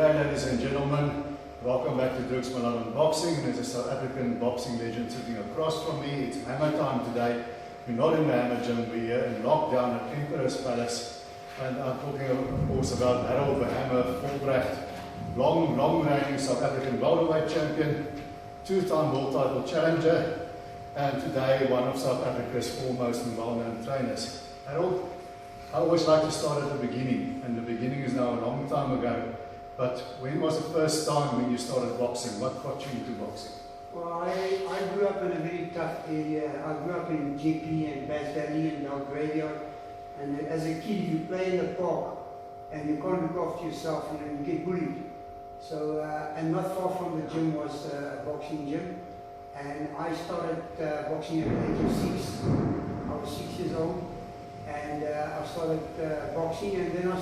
day, ladies and gentlemen. Welcome back to Dirk's Malone Boxing. And there's a South African boxing legend sitting across from me. It's hammer time today. We're not in the hammer gym, we're here in lockdown at Emperor's Palace. And I'm talking, of course, about Harold the Hammer Volbrecht, long reigning South African welterweight champion, two-time world title challenger, and today one of South Africa's foremost and well-known trainers. Harold, I always like to start at the beginning, and the beginning is now a long time ago. But when was the first time when you started boxing? What got you into boxing? Well, I grew up in a very tough area. I grew up in GP and Bass Valley and Belgravia. And as a kid, you play in the park and you can't look after yourself and you get bullied. So, and not far from the gym was a boxing gym. And I started boxing at the age of 6. I was 6 years old. And I started boxing, and then I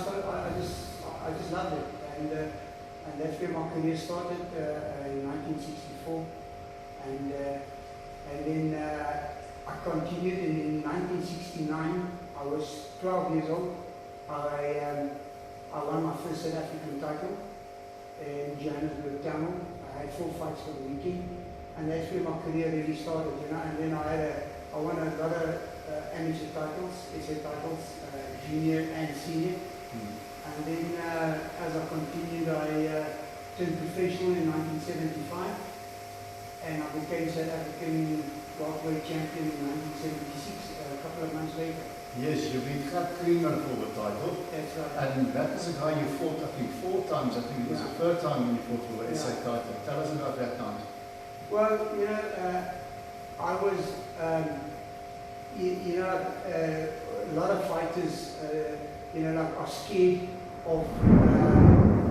just loved it. And that's where my career started in 1964. And then I continued in 1969. I was 12 years old. I won my first South African title in Johannesburg, Tamil. I had 4 fights for the weekend, and that's where my career really started, you know. And then I won a lot of amateur titles, SA titles, junior and senior. And then as I continued, I turned professional in 1975, and I became South African welterweight champion in 1976, a couple of months later. Yes, you beat Gert Kremer for the title. That's right. And that is a guy you fought, I think, 4 times. I think it was the third time when you fought for the SA title. Tell us about that night. Well, you know, I was, you know, a lot of fighters, you know, like are scared of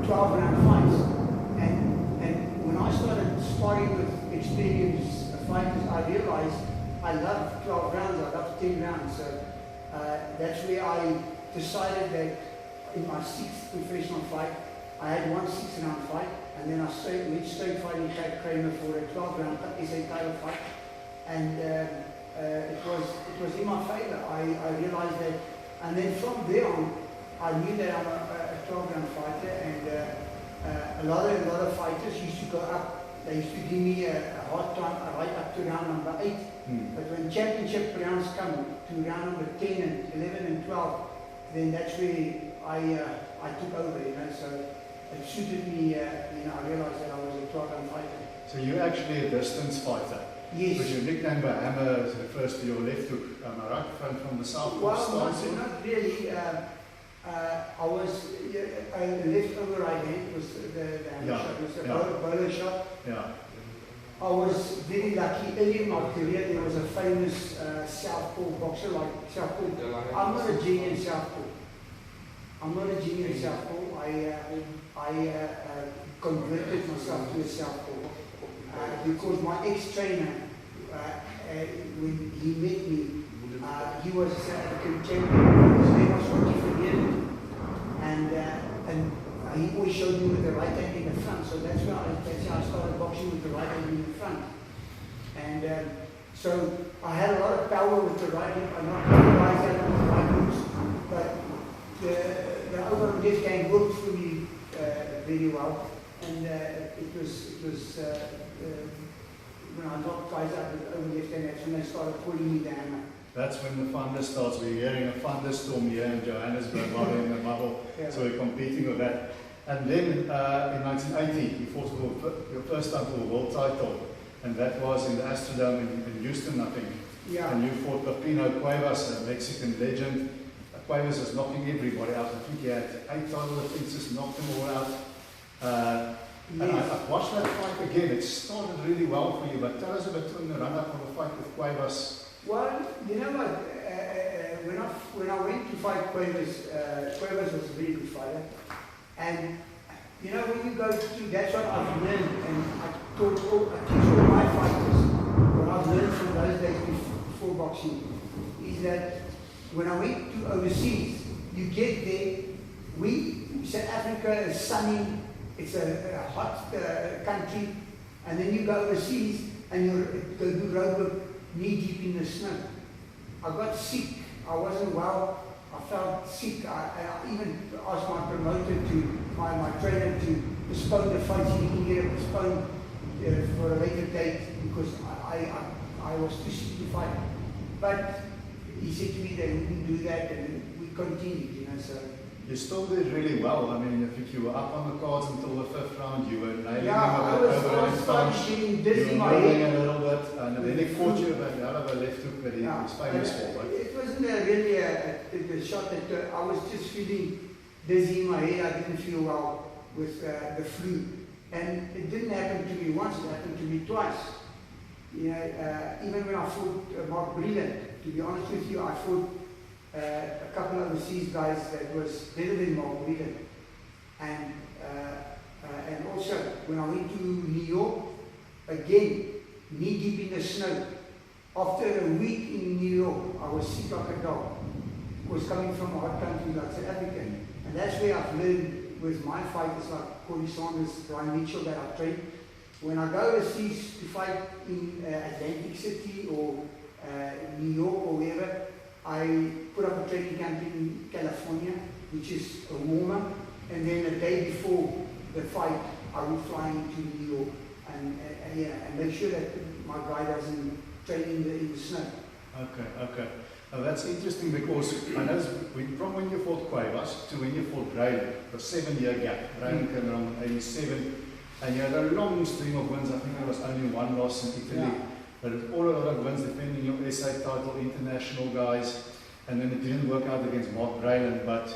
12-round fights. And when I started sparring with experienced fighters, I realized I love 12 rounds, I love 10 rounds. So that's where I decided that in my 6th professional fight, I had one 6-round fight, and then I went straight fighting Gert Kremer for a 12-round SA title fight. And it was in my favor. I realized that, and then from there on, I knew that I'm a 12-round fighter, and a lot of fighters used to go up. They used to give me a hard time right up to round number 8. But when championship rounds come to round number 10 and 11 and 12, then that's where I took over, you know. So it suited me, you know. I realized that I was a 12-round fighter. So you're actually a distance fighter. Yes. But your nickname by Hammer refers to your left hook, am I right? From the south. Well, not really. I was a left over right hand was the hammer shot. It was a bowler shot. Yeah. I was very lucky. Early in my career, there was a famous southpaw boxer like southpaw. I'm not a genius southpaw. I converted myself to a southpaw because my ex-trainer, when he met me, he was a South African champion. His name was and he always showed me with the right hand in the front, so that's how I started boxing, with the right hand in the front. And so I had a lot of power with the right hand. I'm not realized that with the right hooks, but the overall left hand worked for me very well. And it was when I knocked guys out with the over left hand, that's when they started pulling me down. That's when the thunder starts. We're hearing a thunderstorm here in Johannesburg, while we're in the bubble. Yeah. So we're competing with that. And then in 1980, you fought for your first time for the world title. And that was in the Astrodome in Houston, I think. Yeah. And you fought Pepino Cuevas, a Mexican legend. Cuevas was knocking everybody out. I think he had 8 title defenses, knocked them all out. And I watched that fight again. It started really well for you, but tell us a bit in the run-up for the fight with Cuevas. Well, you know what, when I went to fight Cuevas, Cuevas was a very good fighter. And, you know, when you go to, that's what I've learned, and I teach all my fighters, what I've learned from those days before boxing, is that when I went to overseas, you get there, South Africa is sunny, it's a hot country, and then you go overseas and you go do road work knee deep in the snow. I got sick, I wasn't well, I felt sick. I even asked my promoter to my trainer to postpone the fight, so he can get it postponed for a later date because I was too sick to fight. But he said to me that we can do that, and we continued, you know. So you still did really well. I mean, I think you were up on the cards until the 5th round. You were nailing him I a bit was over and punch. getting dizzy in You were my moving head. a little bit, and then he fought you about out of a left hook that he was famous for, right? It wasn't really a shot that I was just feeling dizzy in my head. I didn't feel well with the flu. And it didn't happen to me once, it happened to me twice. You know, even when I fought Mark Brilliant, to be honest with you, I fought a couple of overseas guys that was better than Mark Brilliant. And also, when I went to New York, again, knee deep in the snow. After a week in New York, I was sick like a dog. I was coming from a hot country like South Africa. And that's where I've learned with my fighters like Cody Saunders, Ryan Mitchell that I trained. When I go overseas to fight in Atlantic City or New York or wherever, I put up a training camp in California, which is a warmer, and then the day before the fight, I would fly into New York and make sure that my guy doesn't train in the snow. Okay. Now that's interesting because I know from when you fought Cuevas to when you fought Grayling, a 7-year gap. Grayling came around in 87, and you had a long string of wins. I think there was only one loss in Italy. Yeah. But it's all a lot of wins defending your SA title, international guys, and then it didn't work out against Mark Grayling. But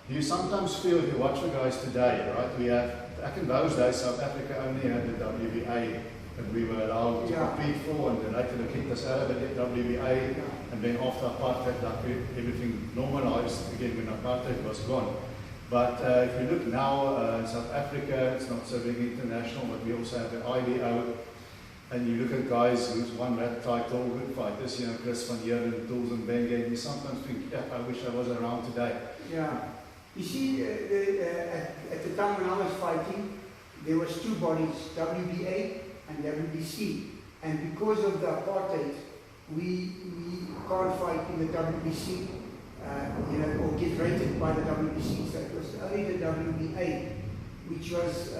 do you sometimes feel, if you watch the guys today, right, we have, back in those days, South Africa only had the WBA that we were allowed to compete for, and then later they kicked us out of the WBA, and then after apartheid, everything normalized again when apartheid was gone. But if you look now in South Africa, it's not so big international, but we also have the IBO. And you look at guys who's won that title, good fighters, you know, Chris van Heerden, Tools and Benge, and you sometimes think, yeah, I wish I was around today. Yeah. You see, at the time when I was fighting, there was two bodies, WBA and WBC. And because of the apartheid, we can't fight in the WBC, you know, or get rated by the WBC. So it was only the WBA, which was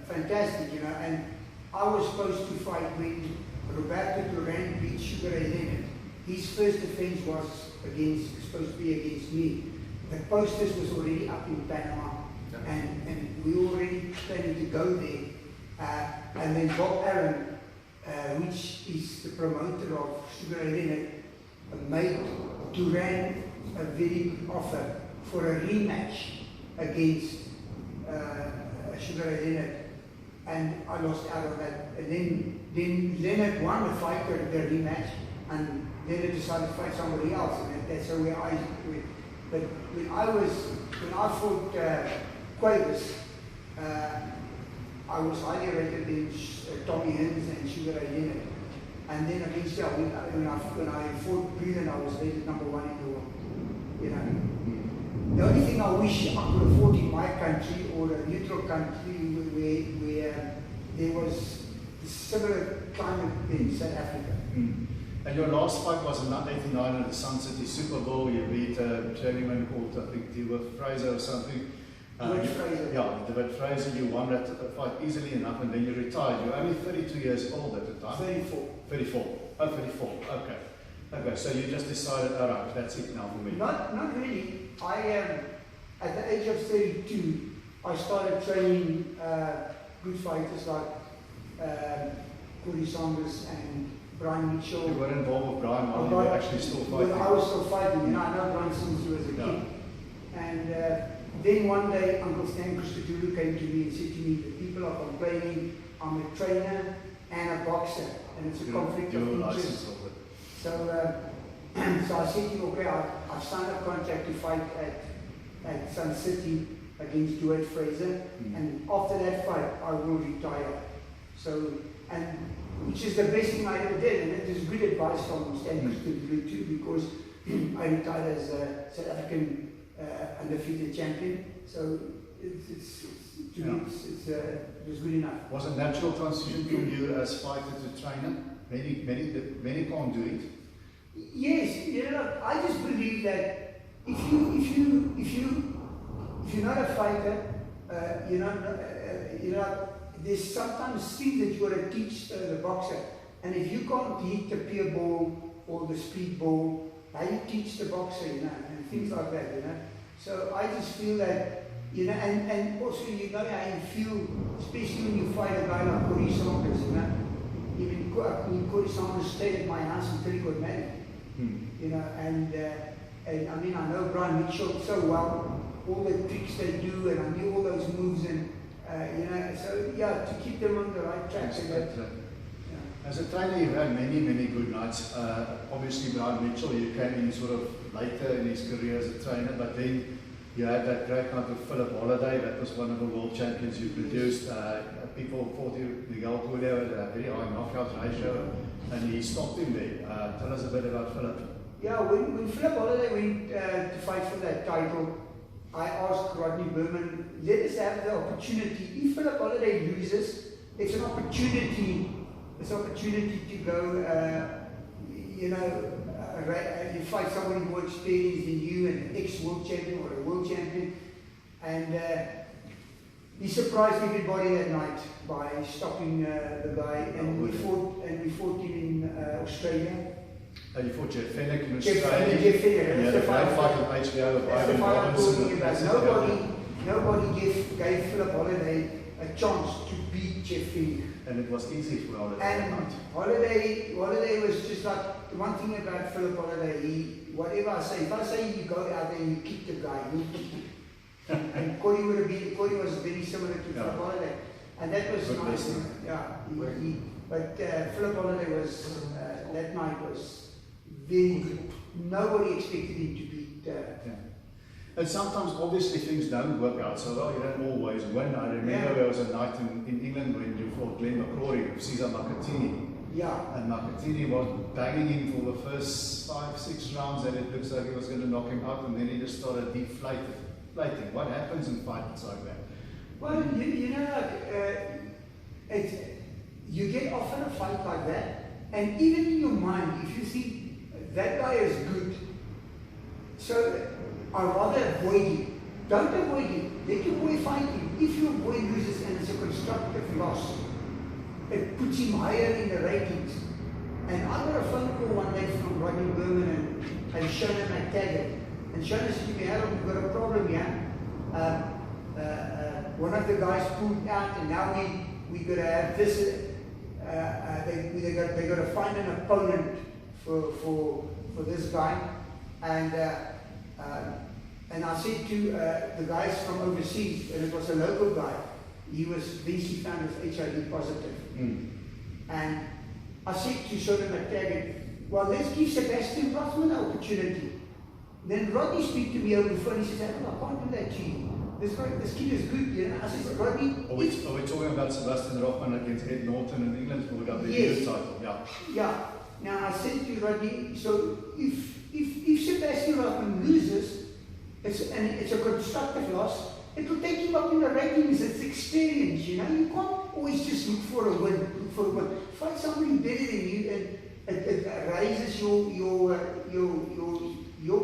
fantastic, you know. And I was supposed to fight when Roberto Duran beat Sugar Ray Leonard. His first defense was supposed to be against me. The posters was already up in Panama, and we were already planning to go there. And then Bob Aaron, which is the promoter of Sugar Ray Leonard, made Duran a very good offer for a rematch against Sugar Ray Leonard. And I lost out on that. And then Leonard won the fight, the rematch, and Leonard decided to fight somebody else. And that's where I went. But when I fought Cuevas, I was highly rated in Tommy Hins and Sugar Ray Leonard. And then against when I fought Brilliant, I was rated #1 in the world. You know. The only thing I wish I could have fought in my country or a neutral country where there was a similar climate in South Africa. And your last fight was in 1989 at the Sun City Super Bowl. You beat a journeyman called, I think, DeWitt Fraser or something. Fraser. Yeah, DeWitt Fraser. You won that fight easily enough, and then you retired. You were only 32 years old at the time. 34. 34. Oh, 34. Okay, so you just decided, all right, that's it now for me. Not really. At the age of 32, I started training good fighters like Cody Saunders and Brian Mitchell. You were involved with Brian while you were actually still fighting. I was still fighting, and I know Brian since he was a kid. And then one day, Uncle Stan Christodoulou came to me and said to me, the people are complaining, I'm a trainer and a boxer, and it's a conflict of interest. So I said to him, okay, I've signed a contract to fight at Sun City against DeWitt Fraser, and after that fight, I will retire. So, which is the best thing I ever did, and it is good advice from Stan Christodoulou too, because I retired as a South African undefeated champion. So it was good enough. Was a natural transition from you as fighter to trainer? Many can't do it. Yes, you know, I just believe that if you're not a fighter, there's sometimes things that you got to teach the boxer, and if you can't hit the pure ball or the speed ball, how you teach the boxer, and things like that, So I just feel that, and also you know how you feel, especially when you fight a guy like Corey Saunders, Even Corey Saunders stayed at my house until he got married, and I mean, I know Brian Mitchell so well, all the tricks they do, and I knew all those moves, and so yeah, to keep them on the right track. As a trainer, you've had many, many good nights. Obviously, Brian Mitchell, you came in sort of later in his career as a trainer, but then you had that great night with Philip Holliday. That was one of the world champions you produced. People thought Miguel Coelho had a very high knockout ratio, and he stopped him there. Tell us a bit about Philip. Yeah, when Philip Holliday went to fight for that title, I asked Rodney Berman, let us have the opportunity. If Philip Holliday loses, it's an opportunity. It's an opportunity to go, you fight somebody more experienced than you, an ex-world champion or a world champion, and he surprised everybody that night by stopping the guy, and we fought him in Australia. You fought Jeff Fennick in Jeff Australia. Fennick, that's the fight with HBO with Ivan Robinson. Nobody gave Philip Holliday a chance to beat Jeff Fennick. And it was easy for Holliday that night. Holliday was just like, the one thing about Philip Holliday, whatever I say, if I say you go out there and you kick the guy, you kick him. And Corey was very similar to Philip Holliday. And that was nice. But Philip Holliday was, that night was very good. Nobody expected him to beat. And sometimes, obviously, things don't work out so well. You don't always win. I remember there was a night in England when you fought Glenn McCrory with Cesar Macatini. Yeah. And Macatini was banging him for the first 5-6 rounds, and it looks like he was going to knock him out, and then he just started deflating. What happens in fights like that? Well, you get often a fight like that, and even in your mind, if you think that guy is good, so I'd rather avoid him. Don't avoid him. Let your boy fight him. If your boy loses and it's a constructive loss, it puts him higher in the ratings. And I got a phone call one day from Rodney Berman and Shona McTaggart. And Shona said to me, Harold, we've got a problem here. One of the guys pulled out, and now we got to have this. They got to find an opponent for this guy. And I said to the guys from overseas, and it was a local guy, he found was HIV positive. And I said to Shona McTaggart, well, let's give Sebastian Rothman an opportunity. Then Rodney speak to me over the phone, he says, I can't do that to you. This kid is good, I said, Rodney... Are we talking about Sebastian Rothman against Ed Norton in England for the WBO title? Yeah. Now I said to Rodney, so if Sebastian Rothman loses, it's a constructive loss, it will take him up in the rankings, it's experience, you can't always just look for a win, Fight somebody better than you, and it raises your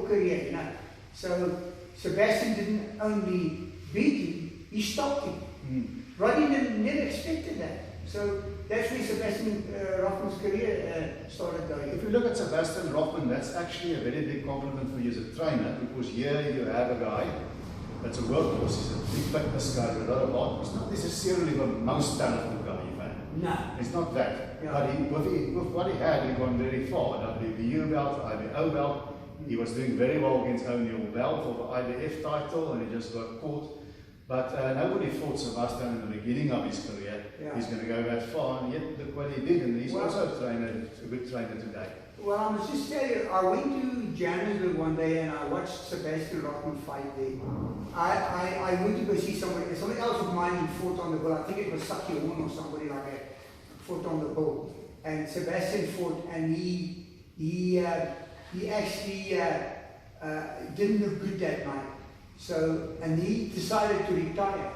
career, So Sebastian didn't only beat him, he stopped him. Rodney never expected that. So that's where Sebastian Rothman's career started going. If you look at Sebastian Rothman, that's actually a very big compliment for you as a trainer, because here you have a guy that's a workhorse, he's a big fitness guy with a lot of heart. He's not necessarily the most talented guy you've had. No. It's not that. Yeah. But with what he had, he gone very far. WBU belt, IBO belt. He was doing very well against O'Neal Bell for the IBF title, and he just got caught. But nobody thought Sebastian in the beginning of his career he's going to go that far, and yet look what he did, and he's also a good trainer today. Well, I must just tell you, I went to Johannesburg one day and I watched Sebastian Rothman fight there. I went to go see somebody else of mine who fought on the bull. I think it was Saki Horn or somebody like that, fought on the bull. And Sebastian fought, and he actually didn't look good that night. So, and he decided to retire.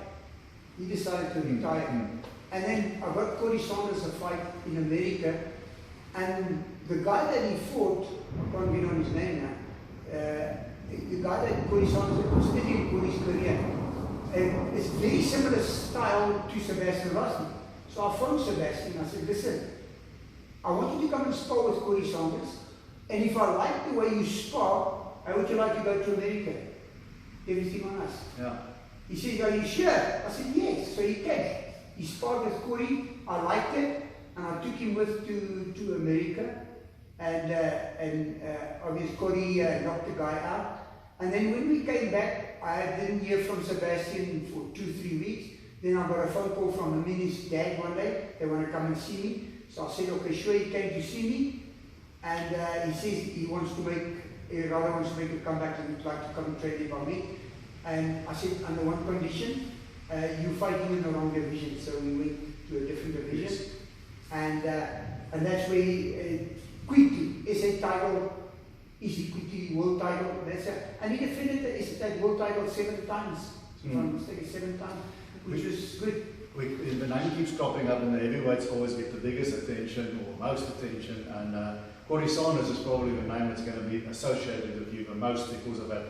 And then I got Corey Saunders a fight in America, and the guy that he fought, I can't get on his name now, the guy that Corey Saunders, was still in Corey's career. it's very similar style to Sebastian Rosny. So I phoned Sebastian, I said, listen, I want you to come and spar with Corey Sanders, and if I like the way you spar, how would you like to go to America? Everything on us. Yeah. He said, are you sure? I said, yes. So he came. He sparred with Corey, I liked it, and I took him with to America, and obviously Corey knocked the guy out. And then when we came back, I didn't hear from Sebastian for 2-3 weeks. Then I got a phone call from him and his dad one day. They want to come and see me. So I said, okay, sure. He came to see me, and he says he wants to rather wants to make a comeback and would like to come and train by me. And I said, under one condition, you fighting in the wrong division. So we went to a different division, yes. And that's where quickly SA title. Easy quickly world title, and he defended that world title 7 times, if I'm not mistaken, 7 times, which was good. The name keeps cropping up, and the heavyweights always get the biggest attention or most attention. And Corey Sanders is probably the name that's going to be associated with you the most because of that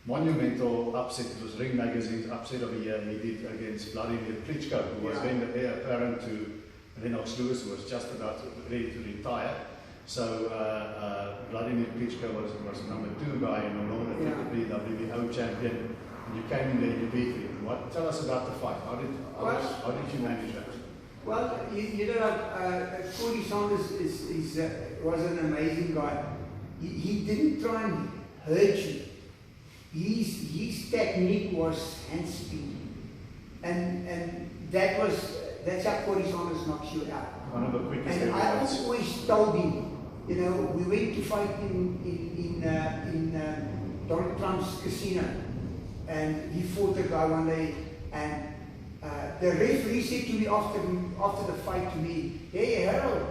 monumental upset. It was Ring Magazine's upset of the year he did against Vladimir Klitschko, who was then the heir apparent to Lennox Lewis, who was just about ready to retire. So Vladimir Klitschko was number 2 guy in the world, WBO champion, and you came in there and you beat him. Tell us about the fight. How did you manage that? Well, you know, Corey Sanders was an amazing guy. He didn't try and hurt you. His technique was hand speed, and that's how Corey Sanders knocks you out. One of the quickest. And I always told him, you know, we went to fight in Donald Trump's casino, and he fought a guy one day, and the referee said to me after the fight to me, hey Harold,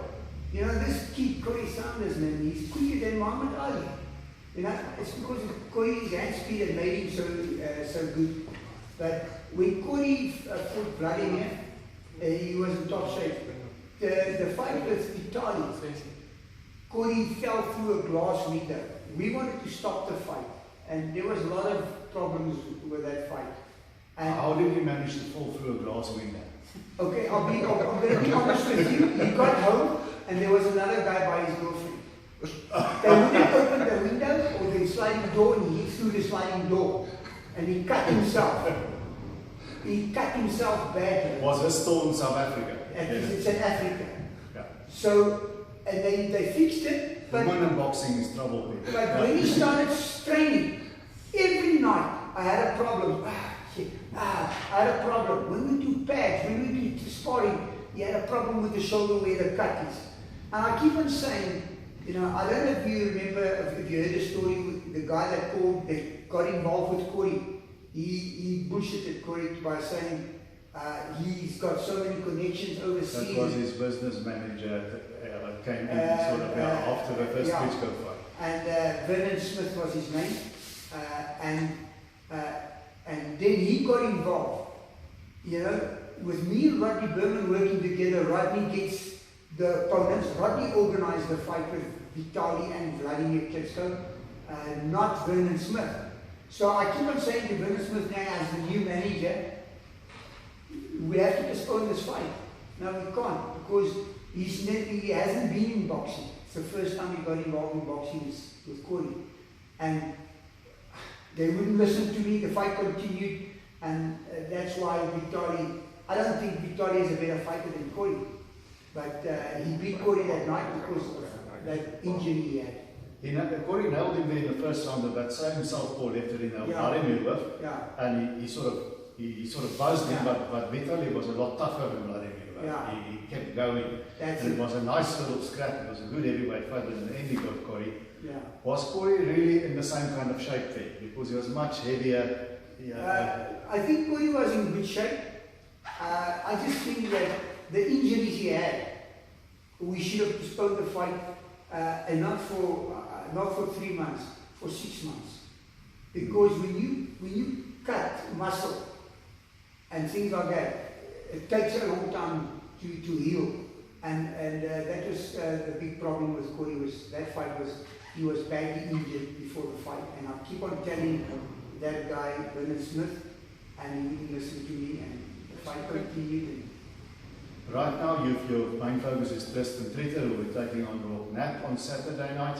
you know, this kid Corey Sanders, man, he's quicker than Muhammad Ali. You know, it's because of Corey's hand speed that made him so good. But when Corey fought Vladimir, he was in top shape. The fight with Vitaly, Corey fell through a glass window. We wanted to stop the fight, and there was a lot of problems with that fight. And how did he manage to fall through a glass window? Okay, I'm going to be honest with you. He got home, and there was another guy by his girlfriend. They wouldn't open the window or the sliding door, and he threw the sliding door, and he cut himself. He cut himself badly. Was this still in South Africa? It's in Africa. Yeah. So, and they fixed it. But women in boxing is trouble with. But when he started training, every night I had a problem. I had a problem. When we do pads, when we do sparring, he had a problem with the shoulder where the cut is. And I keep on saying, you know, I don't know if you remember, if you heard the story with the guy that got involved with Corey. He bullshitted Corey by saying he's got so many connections overseas. That was his business manager that came in sort of after the first Klitschko fight. And Vernon Smith was his name. And then he got involved. You know, with me and Rodney Berman working together, Rodney gets the opponents. Rodney organized the fight with Vitaly and Vladimir Klitschko, not Vernon Smith. So I keep on saying to Vernon Smith now, as the new manager, we have to postpone this fight. No, we can't, because he hasn't been in boxing. It's the first time he got involved in boxing with Corey. And they wouldn't listen to me, the fight continued, and that's why Vitaly, I don't think Vitaly is a better fighter than Corey. But he beat Corey that night because of that injury he had. Corey nailed him there in the first round of that same southpaw left it in Vladimir with, and he sort of buzzed him, but Vitaly was a lot tougher than Vladimir. He kept going, and it was a nice little scrap. It was a good heavyweight fight, but in the end he got Corey. Was Corey really in the same kind of shape there? Because he was much heavier. I think Corey was in good shape. I just think that the injuries he had, we should have postponed the fight, and not for 3 months, for 6 months. Because when you cut muscle and things like that, it takes a long time to heal. And that was the big problem with Corey. He was badly injured before the fight. And I keep on telling that guy, Vernon Smith, and he wouldn't listen to me, and the fight continued. And Right now, your main focus is Tristan Treter, who will be taking on Rob Knapp on Saturday night.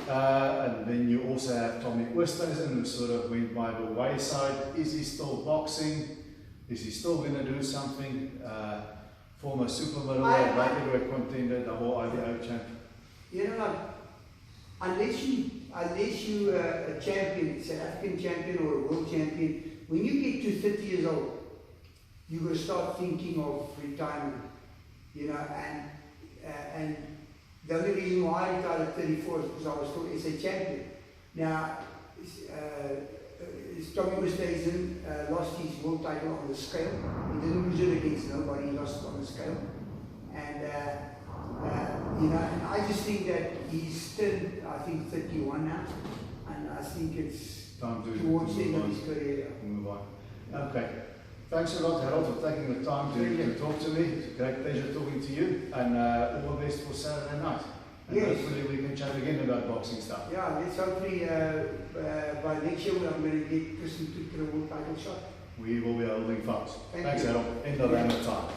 And then you also have Tommy Oosthuizen, who sort of went by the wayside. Is he still boxing? Is he still going to do something? Former super middleweight, light heavyweight contender, double IBO champ. You know what? Unless you a champion, South African champion or a world champion, when you get to 30 years old, you're going to start thinking of retirement. You know, and the only reason why I retired at 34 is because I was still SA champion. Now, Tommy Oosthuizen lost his world title on the scale. He didn't lose it against nobody, he lost it on the scale. And you know, and I just think that he's turned, I think, 31 now, and I think it's time towards the end of his career. Move on. Okay. Thanks a lot, Harold, for taking the time to talk to me. It's a great pleasure talking to you, and all the best for Saturday night. And yes. Hopefully we can chat again about boxing stuff. Yeah, let's hopefully by next year I'm going to get Tristan Treter a world title shot. We will be holding fast. Thank Thanks, you. Harold. End of round of time.